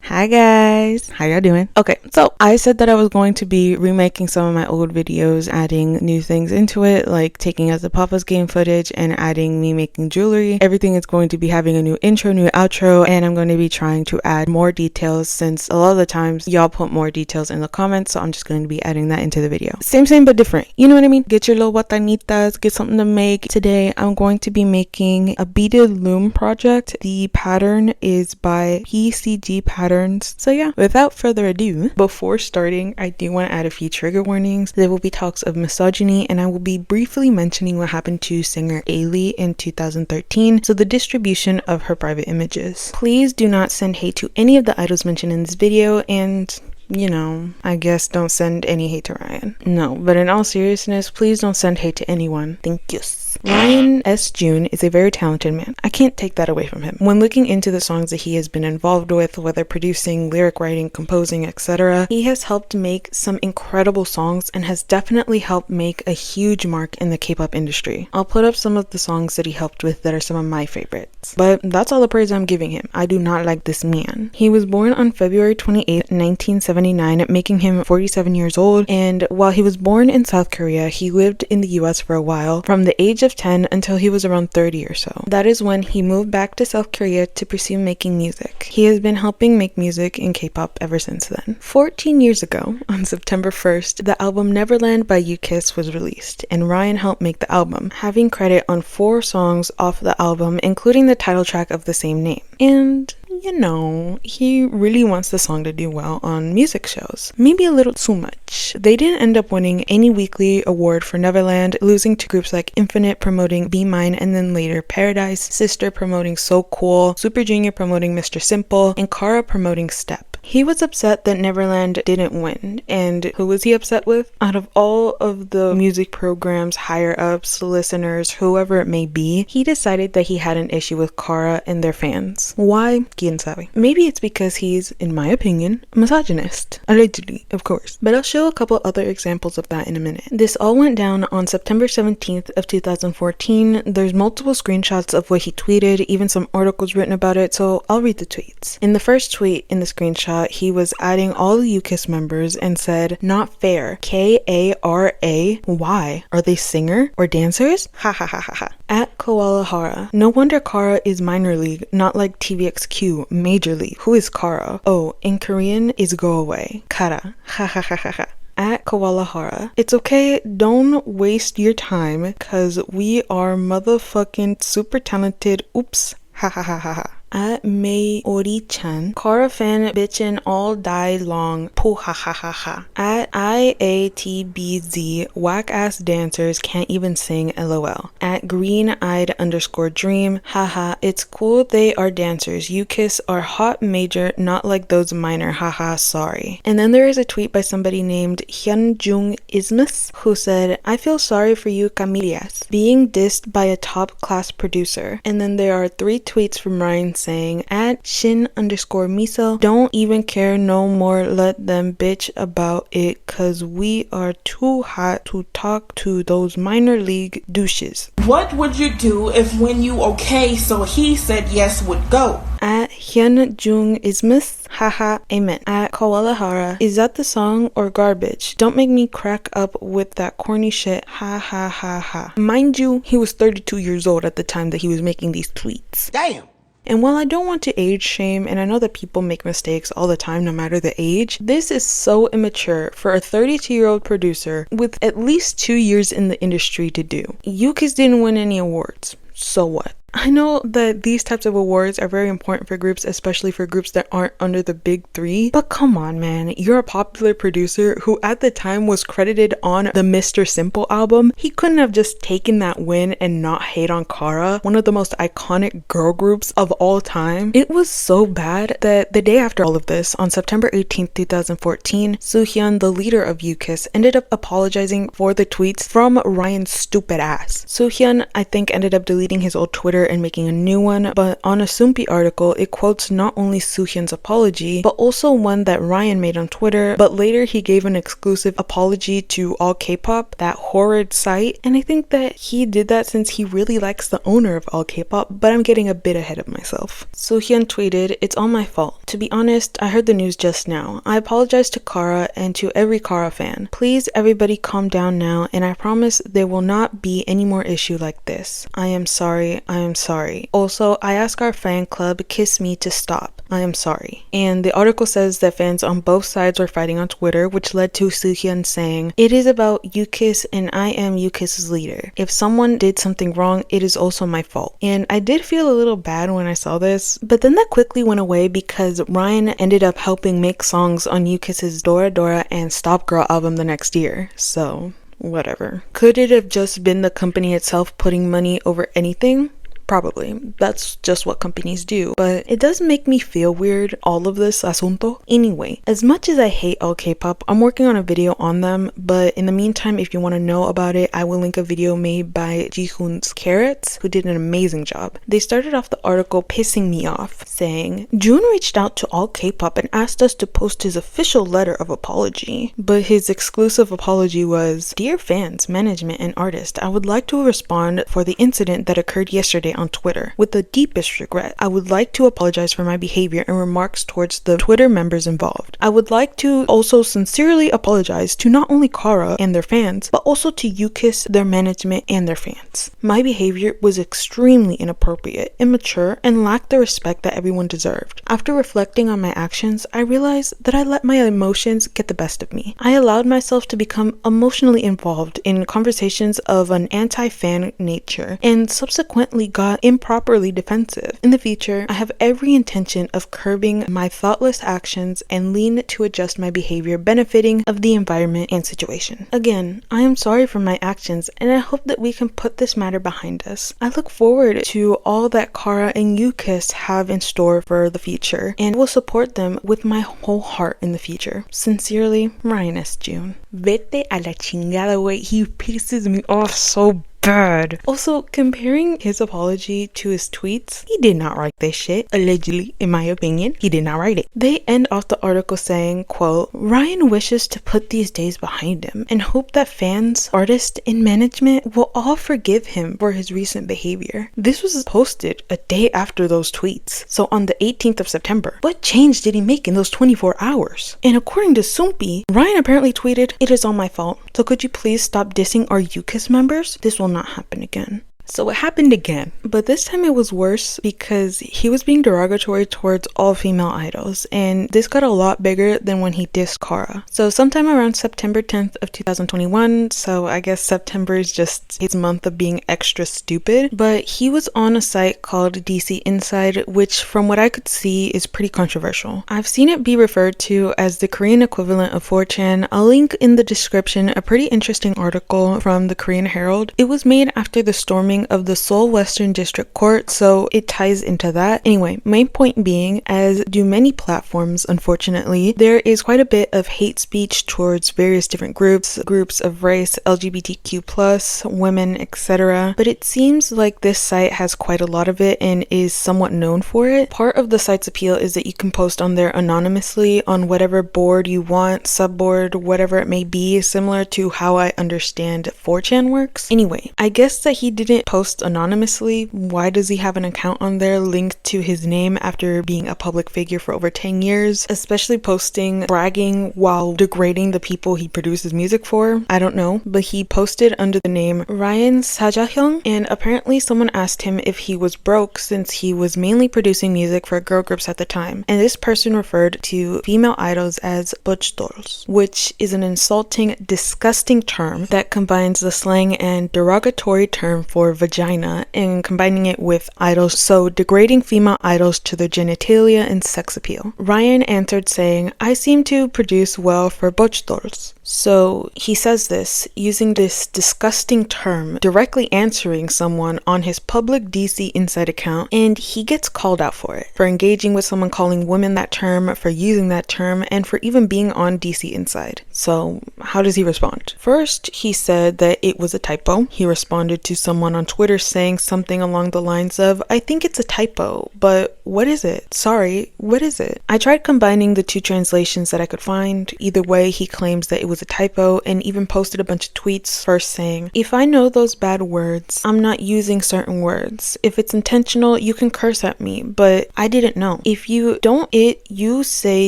Hi guys, how y'all doing? Okay, so I said that I was going to be remaking some of my old videos, adding new things into it, like taking out the Papa's game footage and adding me making jewelry. Everything is going to be having a new intro, new outro, and I'm going to be trying to add more details since a lot of the times y'all put more details in the comments, so I'm just going to be adding that into the video. Same but different, you know what I mean? Get your little botanitas, get something to make. Today I'm going to be making a beaded loom project. The pattern is by PCG Patterns. So yeah, without further ado, before starting, I do want to add a few trigger warnings. There will be talks of misogyny, and I will be briefly mentioning what happened to singer Ailee in 2013, so the distribution of her private images. Please do not send hate to any of the idols mentioned in this video, and you know, I guess don't send any hate to Ryan. No, but in all seriousness, please don't send hate to anyone. Thank you. Ryan S. Jhun is a very talented man. I can't take that away from him. When looking into the songs that he has been involved with, whether producing, lyric writing, composing, etc., he has helped make some incredible songs and has definitely helped make a huge mark in the K-pop industry. I'll put up some of the songs that he helped with that are some of my favorites. But that's all the praise I'm giving him. I do not like this man. He was born on February 28, 1979, making him 47 years old, and while he was born in South Korea, he lived in the US for a while, from the age of 10 until he was around 30 or so. That is when he moved back to South Korea to pursue making music. He has been helping make music in K-pop ever since then. 14 years ago, on September 1st, the album Neverland by U-KISS was released, and Ryan helped make the album, having credit on 4 songs off the album, including the title track of the same name. And you know, he really wants the song to do well on music shows. Maybe a little too much. They didn't end up winning any weekly award for Neverland, losing to groups like Infinite promoting Be Mine, and then later Paradise, Sister promoting So Cool, Super Junior promoting Mr. Simple, and Kara promoting Step. He was upset that Neverland didn't win, and who was he upset with? Out of all of the music programs, higher-ups, listeners, whoever it may be, he decided that he had an issue with Kara and their fans. Why? Quien sabe. Maybe it's because he's, in my opinion, a misogynist. Allegedly, of course. But I'll show a couple other examples of that in a minute. This all went down on September 17th of 2014. There's multiple screenshots of what he tweeted, even some articles written about it, so I'll read the tweets. In the first tweet in the screenshot, he was adding all the U-KISS members and said, "Not fair. K-A-R-A. Why? Are they singer or dancers? Ha ha ha ha ha." At Koala Hara. No wonder Kara is minor league, not like TVXQ, major league. Who is Kara? Oh, in Korean is go away. Kara. Ha ha ha ha ha. At Koala Hara. It's okay, don't waste your time, cause we are motherfucking super talented. Oops. Ha ha ha ha ha. At May Ori-chan. Kara fan bitchin' all day long. Poo ha ha ha ha. At IATBZ. Whack ass dancers can't even sing LOL. At green-eyed_dream. Haha, it's cool they are dancers. U-KISS are hot major, not like those minor. Haha, sorry. And then there is a tweet by somebody named Hyunjung Ismus who said, "I feel sorry for you Camilias being dissed by a top class producer." And then there are 3 tweets from Ryan saying, at Shin_miso, "Don't even care no more, let them bitch about it, cause we are too hot to talk to those minor league douches." What would you do if when you okay so he said yes would go? At Hyunjung Ismus, haha, amen. At Koala Hara, is that the song or garbage? Don't make me crack up with that corny shit, ha ha ha ha. Mind you, he was 32 years old at the time that he was making these tweets. Damn! And while I don't want to age shame, and I know that people make mistakes all the time no matter the age, this is so immature for a 32-year-old producer with at least 2 years in the industry to do. U-KISS didn't win any awards, so what? I know that these types of awards are very important for groups, especially for groups that aren't under the big 3, but come on man, you're a popular producer who at the time was credited on the Mr. Simple album. He couldn't have just taken that win and not hate on Kara, one of the most iconic girl groups of all time. It was so bad that the day after all of this, on September 18th, 2014, Soohyun, the leader of U-KISS, ended up apologizing for the tweets from Ryan's stupid ass. Soohyun, I think, ended up deleting his old Twitter Twitter and making a new one, but on a Soompi article, it quotes not only Soohyun's apology, but also one that Ryan made on Twitter, but later he gave an exclusive apology to All K-Pop, that horrid site, and I think that he did that since he really likes the owner of All K-Pop, but I'm getting a bit ahead of myself. Soohyun tweeted, "It's all my fault. To be honest, I heard the news just now. I apologize to Kara and to every Kara fan. Please everybody calm down now, and I promise there will not be any more issue like this. I am sorry, I am sorry. Also, I ask our fan club Kiss Me to stop. I am sorry." And the article says that fans on both sides were fighting on Twitter, which led to Soohyun saying, "It is about UKISS and I am UKISS's leader. If someone did something wrong, it is also my fault." And I did feel a little bad when I saw this, but then that quickly went away because Ryan ended up helping make songs on UKISS's Dora Dora and Stop Girl album the next year, so whatever. Could it have just been the company itself putting money over anything? Probably. That's just what companies do. But it does make me feel weird, all of this asunto. Anyway, as much as I hate all K-pop, I'm working on a video on them, but in the meantime, if you want to know about it, I will link a video made by Jihun's Carrots, who did an amazing job. They started off the article pissing me off, saying, "Jhun reached out to all K-pop and asked us to post his official letter of apology." But his exclusive apology was, "Dear fans, management, and artists, I would like to respond for the incident that occurred yesterday on Twitter. With the deepest regret, I would like to apologize for my behavior and remarks towards the Twitter members involved. I would like to also sincerely apologize to not only Kara and their fans, but also to UKISS, their management, and their fans. My behavior was extremely inappropriate, immature, and lacked the respect that everyone deserved. After reflecting on my actions, I realized that I let my emotions get the best of me. I allowed myself to become emotionally involved in conversations of an anti-fan nature, and subsequently got improperly defensive. In the future, I have every intention of curbing my thoughtless actions and lean to adjust my behavior benefiting of the environment and situation. Again, I am sorry for my actions, and I hope that we can put this matter behind us. I look forward to all that Kara and UKISS have in store for the future, and will support them with my whole heart in the future. Sincerely, Ryan S. Jhun." Vete a la chingada, way. He pisses me off so bad. Also, comparing his apology to his tweets, he did not write this shit. Allegedly, in my opinion, he did not write it. They end off the article saying, quote, "Ryan wishes to put these days behind him and hope that fans, artists, and management will all forgive him for his recent behavior." This was posted a day after those tweets, so on the 18th of September. What change did he make in those 24 hours? And according to Soompi, Ryan apparently tweeted, "It is all my fault, so could you please stop dissing our UKISS members? This will not happen again." So it happened again, but this time it was worse because he was being derogatory towards all female idols, and this got a lot bigger than when he dissed Kara. So sometime around September 10th of 2021, so I guess September is just his month of being extra stupid, but he was on a site called DC Inside, which from what I could see is pretty controversial. I've seen it be referred to as the Korean equivalent of 4chan. I'll link in the description a pretty interesting article from the Korean Herald. It was made after the storming of the Seoul Western District Court, so it ties into that. Anyway, my point being, as do many platforms, unfortunately, there is quite a bit of hate speech towards various different groups of race, LGBTQ+, women, etc. But it seems like this site has quite a lot of it and is somewhat known for it. Part of the site's appeal is that you can post on there anonymously on whatever board you want, subboard, whatever it may be, similar to how I understand 4chan works. Anyway, I guess that he didn't post anonymously. Why does he have an account on there linked to his name after being a public figure for over 10 years, especially posting bragging while degrading the people he produces music for? I don't know, but he posted under the name Ryan Sajahyung, and apparently someone asked him if he was broke since he was mainly producing music for girl groups at the time, and this person referred to female idols as butch dolls, which is an insulting, disgusting term that combines the slang and derogatory term for vagina and combining it with idols, so degrading female idols to their genitalia and sex appeal. Ryan answered saying, "I seem to produce well for butch dolls, So he says this using this disgusting term, directly answering someone on his public DC Inside account, and he gets called out for it, for engaging with someone calling women that term, for using that term, and for even being on DC Inside. So how does he respond? First, he said that it was a typo. He responded to someone on Twitter saying something along the lines of, I think it's a typo, but what is it? Sorry, what is it? I tried combining the two translations that I could find. Either way, he claims that it was a typo and even posted a bunch of tweets first saying, if I know those bad words, I'm not using certain words. If it's intentional, you can curse at me, but I didn't know. If you don't you say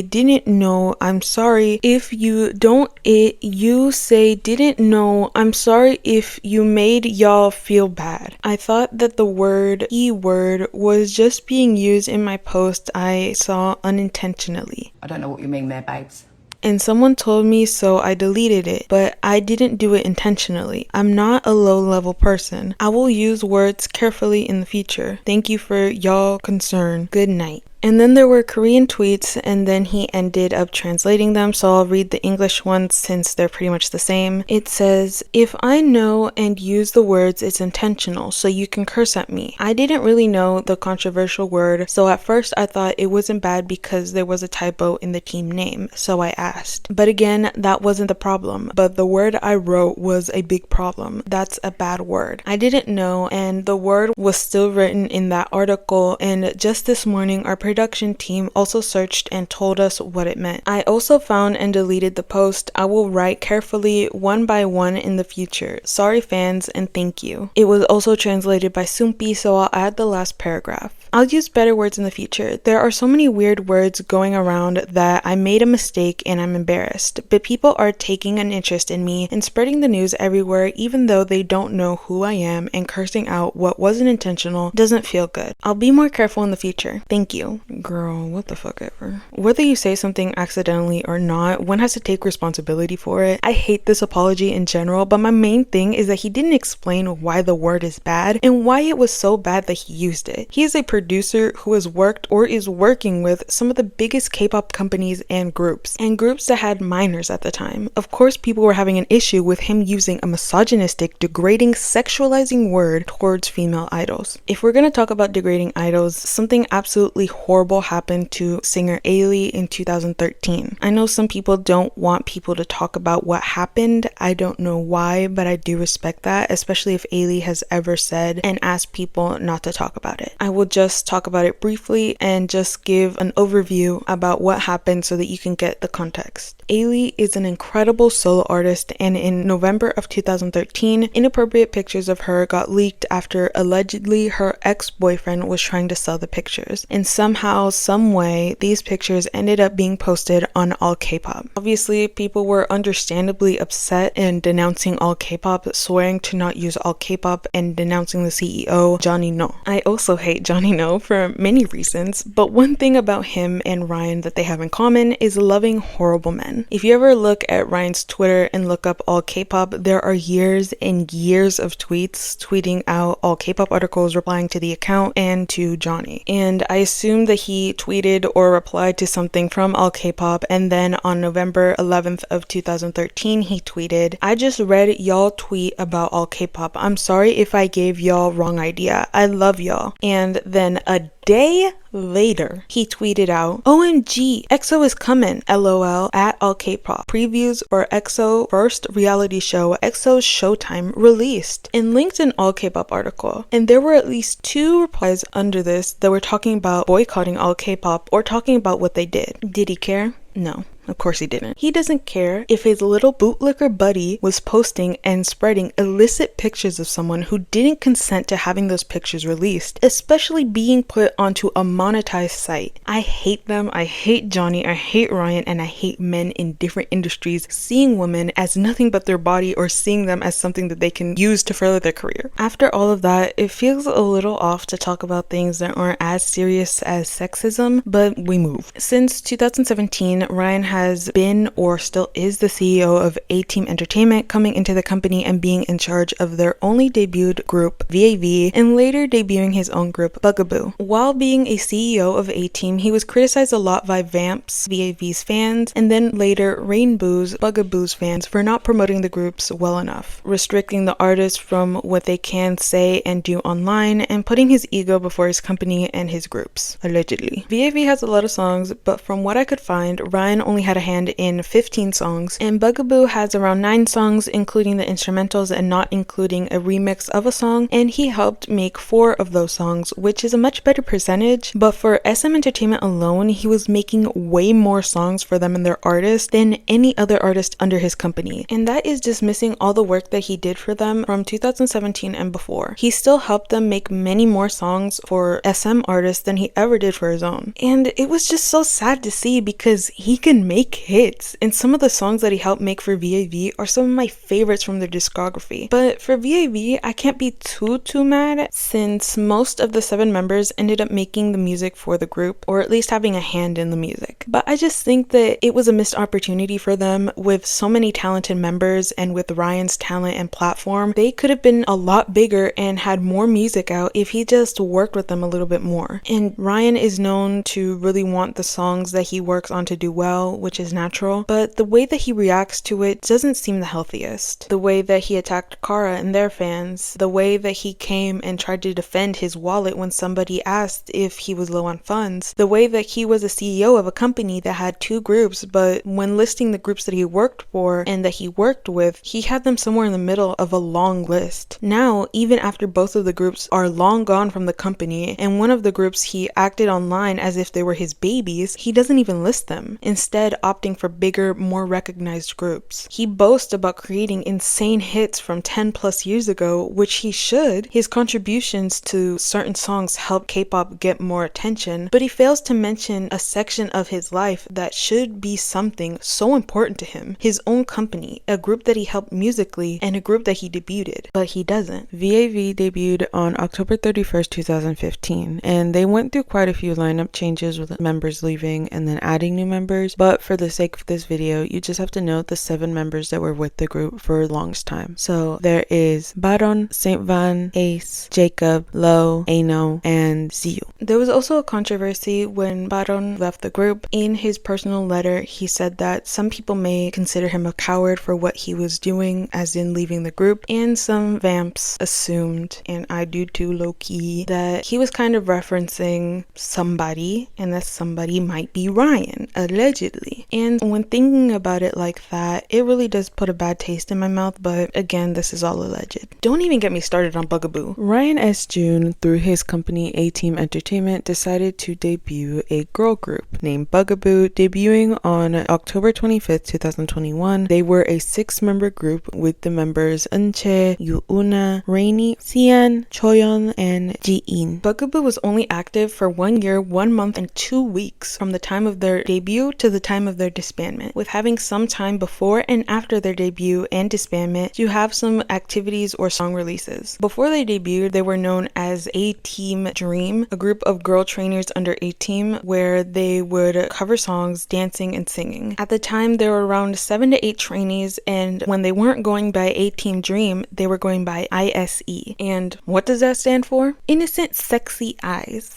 didn't know, I'm sorry. If you don't you say didn't know, I'm sorry if you made y'all feel bad. I thought that the word E-word was just being used in my post I saw unintentionally. I don't know what you mean there, babes. And someone told me, so I deleted it, but I didn't do it intentionally. I'm not a low-level person. I will use words carefully in the future. Thank you for y'all concern. Good night. And then there were Korean tweets, and then he ended up translating them, so I'll read the English ones since they're pretty much the same. It says, if I know and use the words, it's intentional, so you can curse at me. I didn't really know the controversial word, so at first I thought it wasn't bad because there was a typo in the team name, so I asked. But again, that wasn't the problem, but the word I wrote was a big problem. That's a bad word. I didn't know, and the word was still written in that article, and just this morning our production team also searched and told us what it meant. I also found and deleted the post. I will write carefully one by one in the future. Sorry fans, and thank you. It was also translated by Sumpi, so I'll add the last paragraph. I'll use better words in the future. There are so many weird words going around that I made a mistake and I'm embarrassed, but people are taking an interest in me and spreading the news everywhere even though they don't know who I am, and cursing out what wasn't intentional doesn't feel good. I'll be more careful in the future. Thank you. Girl, what the fuck ever. Whether you say something accidentally or not, one has to take responsibility for it. I hate this apology in general, but my main thing is that he didn't explain why the word is bad and why it was so bad that he used it. He is a producer who has worked or is working with some of the biggest K-pop companies and groups that had minors at the time. Of course, people were having an issue with him using a misogynistic, degrading, sexualizing word towards female idols. If we're gonna talk about degrading idols, something absolutely horrible happened to singer Ailee in 2013. I know some people don't want people to talk about what happened. I don't know why, but I do respect that, especially if Ailee has ever said and asked people not to talk about it. I will just talk about it briefly and just give an overview about what happened so that you can get the context. Ailee is an incredible solo artist, and in November of 2013, inappropriate pictures of her got leaked after allegedly her ex-boyfriend was trying to sell the pictures. And somehow, some way, these pictures ended up being posted on All K-pop. Obviously, people were understandably upset and denouncing All K-pop, swearing to not use All K-pop, and denouncing the CEO, Johnny No. I also hate Johnny No for many reasons, but one thing about him and Ryan that they have in common is loving horrible men. If you ever look at Ryan's Twitter and look up All K-pop, there are years and years of tweeting out All K-pop articles, replying to the account and to Johnny. And I assume that he tweeted or replied to something from All K-pop, and then on November 11th of 2013, he tweeted, I just read y'all tweet about All K-pop. I'm sorry if I gave y'all wrong idea. I love y'all. And then a day later, he tweeted out, OMG, EXO is coming, LOL, at All K-pop. Previews for EXO first reality show, EXO's Showtime, released, and linked an All K-pop article. And there were at least 2 replies under this that were talking about boycotting All K-pop or talking about what they did. Did he care? No. Of course he didn't. He doesn't care if his little bootlicker buddy was posting and spreading illicit pictures of someone who didn't consent to having those pictures released, especially being put onto a monetized site. I hate them. I hate Johnny. I hate Ryan, and I hate men in different industries seeing women as nothing but their body, or seeing them as something that they can use to further their career. After all of that, it feels a little off to talk about things that aren't as serious as sexism, but we move. Since 2017, Ryan has been or still is the CEO of A-Team Entertainment, coming into the company and being in charge of their only debuted group, VAV, and later debuting his own group, bugAboo. While being a CEO of A-Team, he was criticized a lot by Vamp's, VAV's fans, and then later Rainbow's, bugAboo's fans, for not promoting the groups well enough, restricting the artists from what they can say and do online, and putting his ego before his company and his groups, allegedly. VAV has a lot of songs, but from what I could find, Ryan only had a hand in 15 songs, and bugAboo has around 9 songs, including the instrumentals and not including a remix of a song, and he helped make 4 of those songs, which is a much better percentage. But for SM Entertainment alone, he was making way more songs for them and their artists than any other artist under his company, and that is dismissing all the work that he did for them from 2017 and before. He still helped them make many more songs for SM artists than he ever did for his own, and it was just so sad to see because he can make hits, and some of the songs that he helped make for VAV are some of my favorites from their discography. But for VAV, I can't be too mad since most of the 7 members ended up making the music for the group, or at least having a hand in the music. But I just think that it was a missed opportunity for them. With so many talented members and with Ryan's talent and platform, they could have been a lot bigger and had more music out if he just worked with them a little bit more. And Ryan is known to really want the songs that he works on to do well, which is natural, but the way that he reacts to it doesn't seem the healthiest. The way that he attacked Kara and their fans, the way that he came and tried to defend his wallet when somebody asked if he was low on funds, the way that he was a CEO of a company that had 2 groups, but when listing the groups that he worked for and that he worked with, he had them somewhere in the middle of a long list. Now, even after both of the groups are long gone from the company, and one of the groups he acted online as if they were his babies, he doesn't even list them, instead opting for bigger, more recognized groups. He boasts about creating insane hits from 10 plus years ago, which he should. His contributions to certain songs help K-pop get more attention, but he fails to mention a section of his life that should be something so important to him: his own company, a group that he helped musically, and a group that he debuted. But he doesn't. VAV debuted on October 31st, 2015, and they went through quite a few lineup changes with members leaving and then adding new members, but for the sake of this video, you just have to know the 7 members that were with the group for the longest time. So there is Baron, Saint Van, Ace, Jacob, Lo, Ano, and Ziyu. There was also a controversy when Baron left the group. In his personal letter, he said that some people may consider him a coward for what he was doing, as in leaving the group, and some vamps assumed, and I do too low-key, that he was kind of referencing somebody, and that somebody might be Ryan, allegedly. And when thinking about it like that, it really does put a bad taste in my mouth, but again, this is all alleged. Don't even get me started on bugAboo. Ryan S. Jhun, through his company A-Team Entertainment, decided to debut a girl group named bugAboo, debuting on October 25th, 2021. They were a 6-member group with the members Eunchae, Yuuna, Rainy, Sian, Choyeon, and Jiin. bugAboo was only active for 1 year, 1 month, and 2 weeks from the time of their debut to the time of their disbandment, with having some time before and after their debut and disbandment to have some activities or song releases. Before they debuted, they were known as A-Team Dream, a group of girl trainers under A-Team where they would cover songs, dancing, and singing. At the time, there were around 7 to 8 trainees, and when they weren't going by A-Team Dream, they were going by ISE. And what does that stand for? Innocent Sexy Eyes.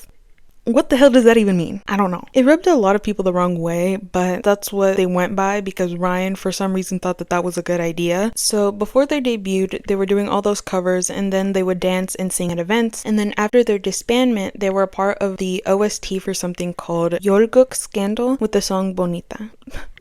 What the hell does that even mean? I don't know. It rubbed a lot of people the wrong way, but that's what they went by because Ryan for some reason thought that that was a good idea. So before they debuted, they were doing all those covers, and then they would dance and sing at events. And then after their disbandment, they were a part of the OST for something called Yolguk Scandal with the song Bonita.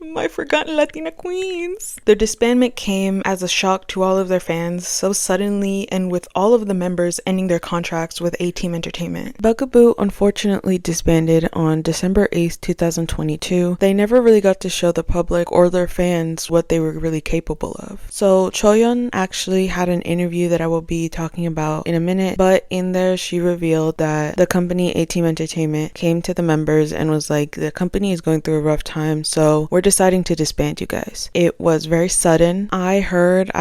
My forgotten Latina queens. Their disbandment came as a shock to all of their fans so suddenly, and with all of the members ending their contracts with A-Team Entertainment. bugAboo unfortunately disbanded on December 8th, 2022. They never really got to show the public or their fans what they were really capable of. So Choyeon actually had an interview that I will be talking about in a minute, but in there she revealed that the company A-Team Entertainment came to the members and was like, the company is going through a rough time, so so we're deciding to disband you guys. It was very sudden. I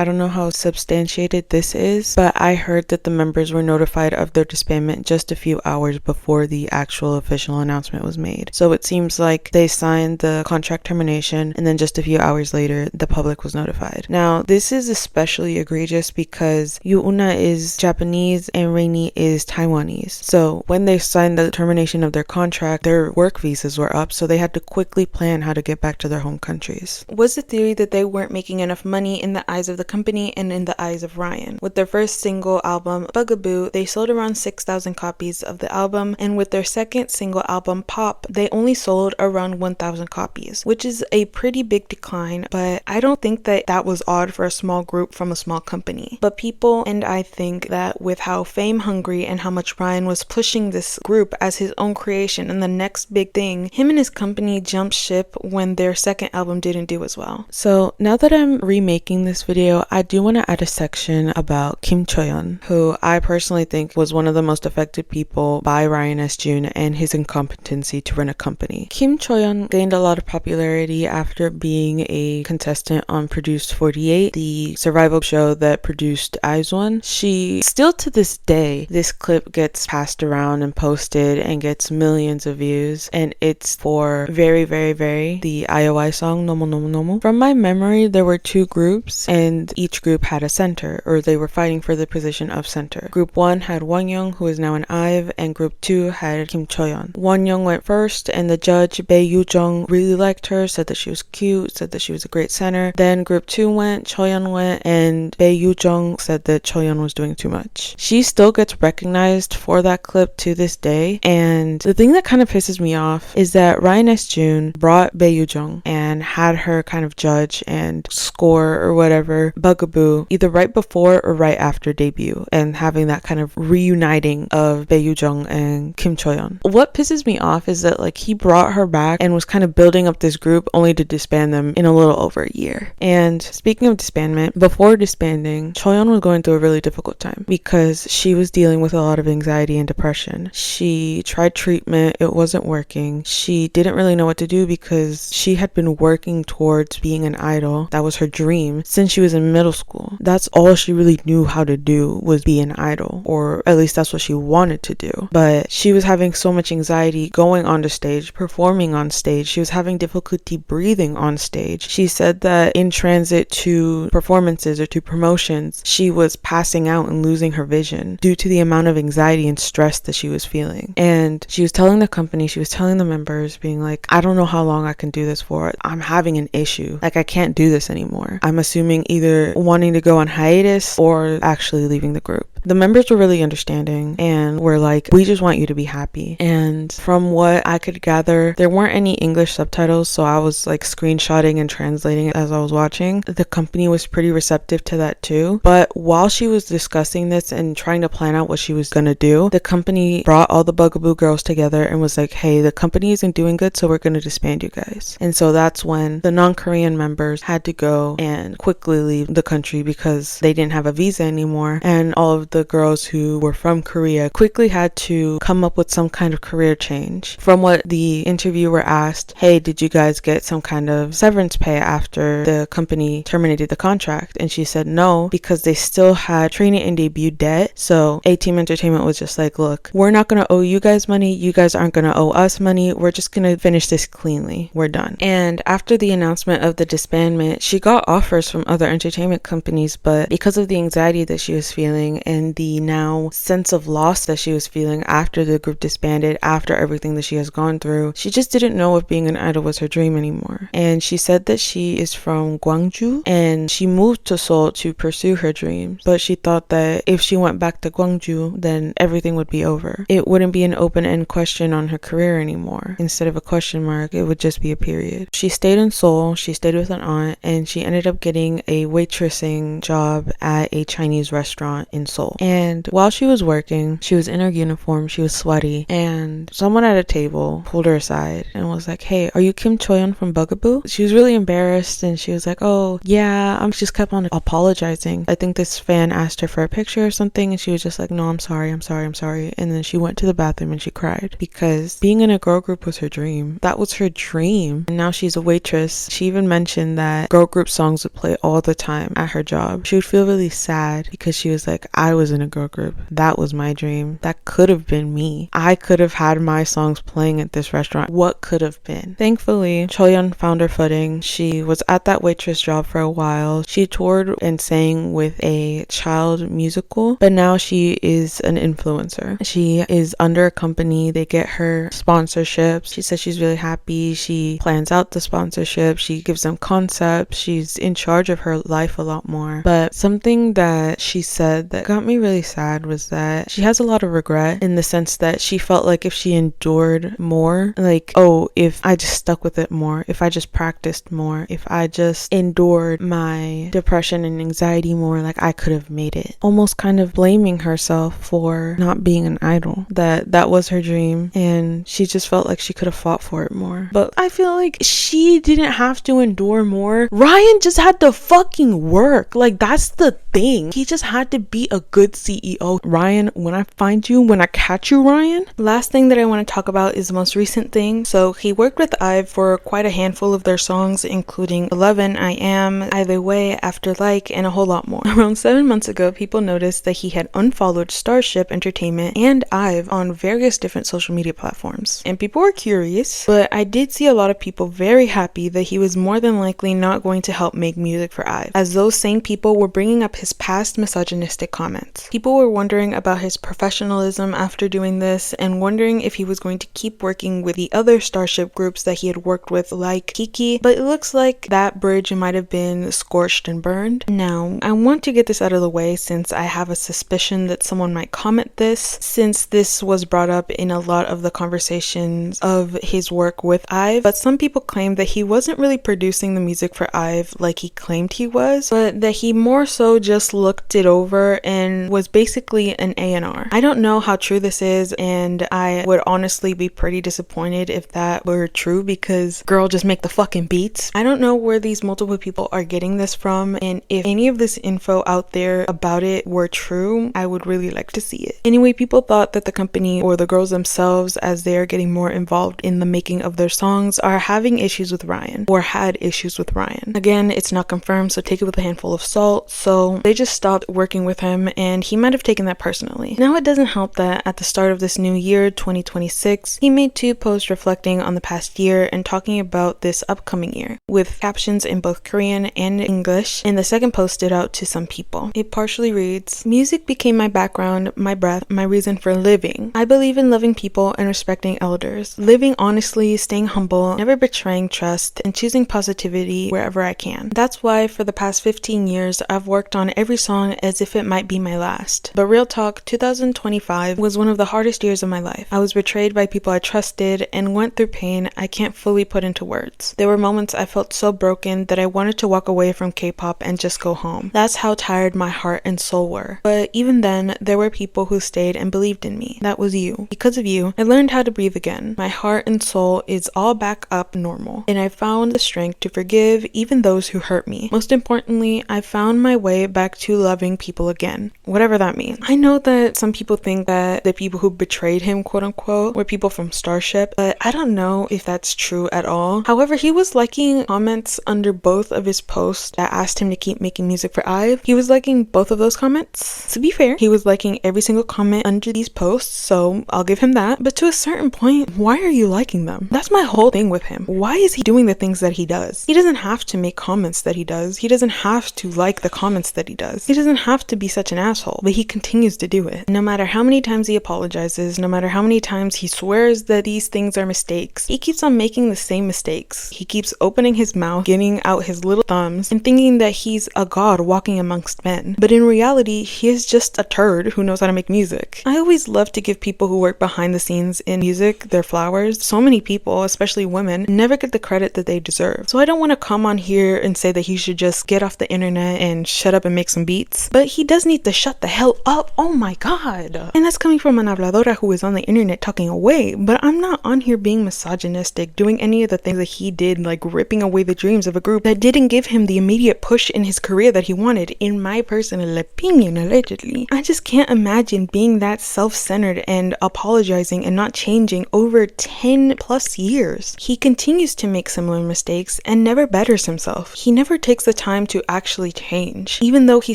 don't know how substantiated this is, but I heard that the members were notified of their disbandment just a few hours before the actual official announcement was made. So it seems like they signed the contract termination and then just a few hours later the public was notified. Now this is especially egregious because Yuuna is Japanese and Rainy is Taiwanese. So when they signed the termination of their contract, their work visas were up, so they had to quickly plan how to get back to their home countries. Was the theory that they weren't making enough money in the eyes of the company and in the eyes of Ryan. With their first single album, bugAboo, they sold around 6,000 copies of the album, and with their second single album, Pop, they only sold around 1,000 copies, which is a pretty big decline, but I don't think that that was odd for a small group from a small company. But people and I think that with how fame hungry and how much Ryan was pushing this group as his own creation and the next big thing, him and his company jumped ship when their second album didn't do as well. So now that I'm remaking this video, I do want to add a section about Kim Choyeon, who I personally think was one of the most affected people by Ryan S. Jhun and his incompetency to run a company. Kim Choyeon gained a lot of popularity after being a contestant on Produced 48, the survival show that produced Ailee. She still to this day, this clip gets passed around and posted and gets millions of views, and it's for very the IOI song Nomo Nomo Nomo. From my memory, there were two groups and each group had a center, or they were fighting for the position of center. Group 1 had Wonyoung, who is now an IVE, and group 2 had Kim Choyeon. Wonyoung went first, and the judge Bae Yoo-jung really liked her, said that she was cute, said that she was a great center. Then group 2 went, Choyeon went, and Bae Yoo-jung said that Choyeon was doing too much. She still gets recognized for that clip to this day, and the thing that kind of pisses me off is that Ryan S. Jhun brought Bae Yoo-jung and had her kind of judge and score or whatever bugAboo either right before or right after debut, and having that kind of reuniting of Bae Yoo-jung and Kim Choyeon. What pisses me off is that like he brought her back and was kind of building up this group only to disband them in a little over a year. And speaking of disbandment, before disbanding, Choyeon was going through a really difficult time because she was dealing with a lot of anxiety and depression. She tried treatment, it wasn't working. She didn't really know what to do because she had been working towards being an idol. That was her dream since she was in middle school. That's all she really knew how to do, was be an idol, or at least that's what she wanted to do. But she was having so much anxiety going onto stage, performing on stage. She was having difficulty breathing on stage. She said that in transit to performances or to promotions, she was passing out and losing her vision due to the amount of anxiety and stress that she was feeling. And she was telling the company, she was telling the members, being like, I don't know how long I can do this for. I'm having an issue. Like, I can't do this anymore. I'm assuming either wanting to go on hiatus or actually leaving the group. The members were really understanding and were like, we just want you to be happy. And from what I could gather, there weren't any English subtitles, so I was like screenshotting and translating it as I was watching. The company was pretty receptive to that too. But while she was discussing this and trying to plan out what she was gonna do, the company brought all the bugAboo girls together and was like, hey, the company isn't doing good, so we're gonna disband you guys. And so that's when the non-Korean members had to go and quickly leave the country because they didn't have a visa anymore, and all of the girls who were from Korea quickly had to come up with some kind of career change. From what the interviewer asked, hey, did you guys get some kind of severance pay after the company terminated the contract? And she said no, because they still had training and debut debt. So A-Team Entertainment was just like, look, we're not gonna owe you guys money, you guys aren't gonna owe us money, we're just gonna finish this cleanly, we're done. And after the announcement of the disbandment, she got offers from other entertainment companies, but because of the anxiety that she was feeling and the now sense of loss that she was feeling after the group disbanded, after everything that she has gone through, she just didn't know if being an idol was her dream anymore. And she said that she is from Gwangju and she moved to Seoul to pursue her dreams, but she thought that if she went back to Gwangju, then everything would be over. It wouldn't be an open-end question on her career anymore. Instead of a question mark, it would just be a period. She stayed in Seoul, she stayed with an aunt, and she ended up getting a waitressing job at a Chinese restaurant in Seoul. And while she was working, she was in her uniform, she was sweaty, and someone at a table pulled her aside and was like, hey, are you Kim Choyeon from bugAboo? She was really embarrassed and she was like, oh yeah, I'm just kept on apologizing. I think this fan asked her for a picture or something and she was just like, no, I'm sorry. And then she went to the bathroom and she cried because being in a girl group was her dream. That was her dream. and now she's a waitress. She even mentioned that girl group songs would play all the time at her job. She would feel really sad because she was like, I was in a girl group. That was my dream. That could have been me. I could have had my songs playing at this restaurant. What could have been? Thankfully, Choyeon found her footing. She was at that waitress job for a while. She toured and sang with a child musical, but now she is an influencer. She is under a company. They get her sponsorships. She says she's really happy. She plans out the sponsorship. She gives them concepts. She's in charge of her life a lot more. But something that she said that got me really sad was that she has a lot of regret, in the sense that she felt like if she endured more, like, oh, if I just stuck with it more, if I just practiced more, if I just endured my depression and anxiety more, like I could have made it. Almost kind of blaming herself for not being an idol, that was her dream, and she just felt like she could have fought for it more. But I feel like she didn't have to endure more. Ryan just had to fucking work. Like, that's the thing. He just had to be a good CEO. Ryan, when I find you, when I catch you, Ryan. Last thing that I want to talk about is the most recent thing. So he worked with IVE for quite a handful of their songs, including 11, I Am, Either Way, After Like, and a whole lot more. Around 7 months ago, people noticed that he had unfollowed Starship Entertainment and IVE on various different social media platforms. And people were curious, but I did see a lot of people very happy that he was more than likely not going to help make music for IVE, as those same people were bringing up his past misogynistic comments. People were wondering about his professionalism after doing this, and wondering if he was going to keep working with the other Starship groups that he had worked with, like Kiki, but it looks like that bridge might have been scorched and burned. Now, I want to get this out of the way since I have a suspicion that someone might comment this, since this was brought up in a lot of the conversations of his work with IVE, but some people claim that he wasn't really producing the music for IVE like he claimed he was, but that he more so just looked it over and was basically an A&R. I don't know how true this is, and I would honestly be pretty disappointed if that were true, because girl, just make the fucking beats. I don't know where these multiple people are getting this from, and if any of this info out there about it were true, I would really like to see it. Anyway, people thought that the company or the girls themselves, as they are getting more involved in the making of their songs, are having issues with Ryan, or had issues with Ryan. Again, it's not confirmed, so take it with a handful of salt. So they just stopped working with him, and he might have taken that personally. Now, it doesn't help that at the start of this new year, 2026, he made 2 posts reflecting on the past year and talking about this upcoming year, with captions in both Korean and English, and the second post stood out to some people. It partially reads, "Music became my background, my breath, my reason for living. I believe in loving people and respecting elders, living honestly, staying humble, never betraying trust, and choosing positivity wherever I can. That's why for the past 15 years, I've worked on every song as if it might be my last. But real talk, 2025 was one of the hardest years of my life. I was betrayed by people I trusted and went through pain I can't fully put into words. There were moments I felt so broken that I wanted to walk away from K-pop and just go home. That's how tired my heart and soul were. But even then, there were people who stayed and believed in me. That was you. Because of you, I learned how to breathe again. My heart and soul is all back up normal, and I found the strength to forgive even those who hurt me. Most importantly, I found my way back to loving people again." Whatever that means. I know that some people think that the people who betrayed him, quote unquote, were people from Starship, but I don't know if that's true at all. However, he was liking comments under both of his posts that asked him to keep making music for IVE. He was liking both of those comments. To be fair, he was liking every single comment under these posts, so I'll give him that. But to a certain point, why are you liking them? That's my whole thing with him. Why is he doing the things that he does? He doesn't have to make comments that he does. He doesn't have to like the comments that he does. He doesn't have to be such an asshole, but he continues to do it. No matter how many times he apologizes, no matter how many times he swears that these things are mistakes, he keeps on making the same mistakes. He keeps opening his mouth, getting out his little thumbs, and thinking that he's a god walking amongst men. But in reality, he is just a turd who knows how to make music. I always love to give people who work behind the scenes in music their flowers. So many people, especially women, never get the credit that they deserve. So I don't want to come on here and say that he should just get off the internet and shut up and make some beats, but he does need to shut the hell up. Oh my god. And that's coming from an habladora who is on the internet talking away, but I'm not on here being misogynistic, doing any of the things that he did, like ripping away the dreams of a group that didn't give him the immediate push in his career that he wanted, in my personal opinion, allegedly. I just can't imagine being that self-centered and apologizing and not changing over 10 plus years. He continues continues to make similar mistakes and never betters himself. He never takes the time to actually change, even though he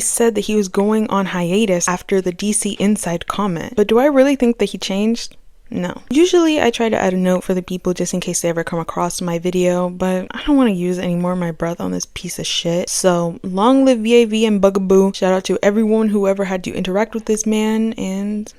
said that he was going on hiatus after the DC Inside comment. But do I really think that he changed? No. Usually I try to add a note for the people just in case they ever come across my video, but I don't want to use any more of my breath on this piece of shit. So long live VAV and bugAboo. Shout out to everyone who ever had to interact with this man, and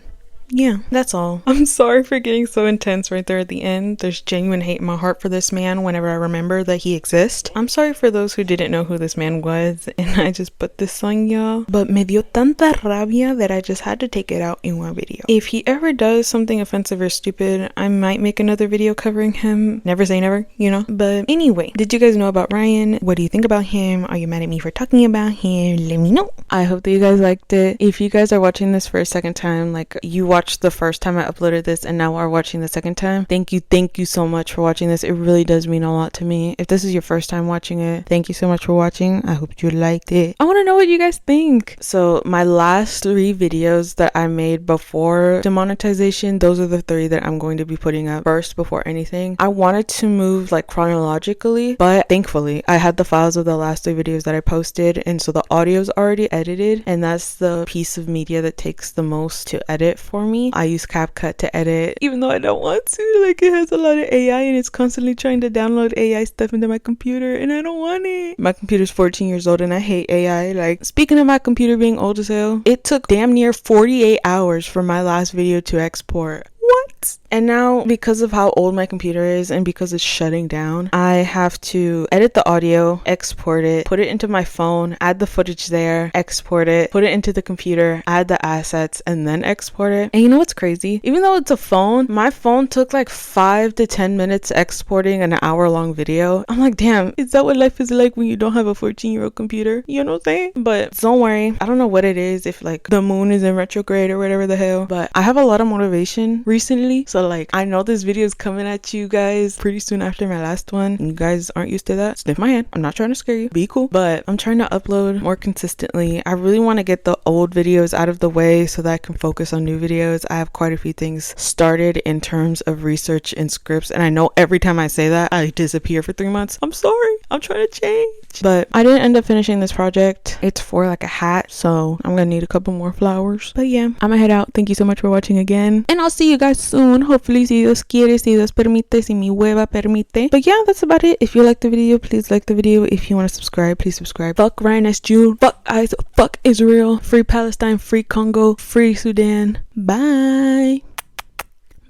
yeah, that's all. I'm sorry for getting so intense right there at the end. There's genuine hate in my heart for this man whenever I remember that he exists. I'm sorry for those who didn't know who this man was and I just put this on y'all. But me dio tanta rabia that I just had to take it out in one video. If he ever does something offensive or stupid, I might make another video covering him. Never say never, you know? But anyway, did you guys know about Ryan? What do you think about him? Are you mad at me for talking about him? Let me know. I hope that you guys liked it. If you guys are watching this for a second time, like you watched the first time I uploaded this and now are watching the second time, thank you so much for watching this. It really does mean a lot to me. If this is your first time watching it, thank you so much for watching. I hope you liked it. I want to know what you guys think. So my last 3 videos that I made before demonetization, those are the 3 that I'm going to be putting up first before anything. I wanted to move like chronologically, but thankfully I had the files of the last 3 videos that I posted, and so the audio's already edited, and that's the piece of media that takes the most to edit for me. I use CapCut to edit, even though I don't want to. Like, it has a lot of AI and it's constantly trying to download AI stuff into my computer, and I don't want it. My computer's 14 years old and I hate AI. Like, speaking of my computer being old as hell, it took damn near 48 hours for my last video to export. What? And now, because of how old my computer is and because it's shutting down, I have to edit the audio, export it, put it into my phone, add the footage there, export it, put it into the computer, add the assets, and then export it. And you know what's crazy? Even though it's a phone, my phone took like 5 to 10 minutes exporting an hour-long video. I'm like, damn, is that what life is like when you don't have a 14-year-old computer? You know what I'm saying? But don't worry, I don't know what it is, if like the moon is in retrograde or whatever the hell, but I have a lot of motivation recently. So like, I know this video is coming at you guys pretty soon after my last one. You guys aren't used to that. Sniff my hand. I'm not trying to scare you. Be cool. But I'm trying to upload more consistently. I really want to get the old videos out of the way so that I can focus on new videos. I have quite a few things started in terms of research and scripts, and I know every time I say that I disappear for 3 months. I'm sorry. I'm trying to change. But I didn't end up finishing this project. It's for like a hat, so I'm gonna need a couple more flowers. But yeah, I'm gonna head out. Thank you so much for watching again, and I'll see you guys soon. Hopefully, si Dios quiere, si Dios permite, si mi hueva permite. But yeah, that's about it. If you like the video, please like the video. If you want to subscribe, please subscribe. Fuck Ryan S. Jhun. Fuck ICE. Fuck Israel. Free Palestine. Free Congo. Free Sudan. Bye.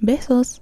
Besos.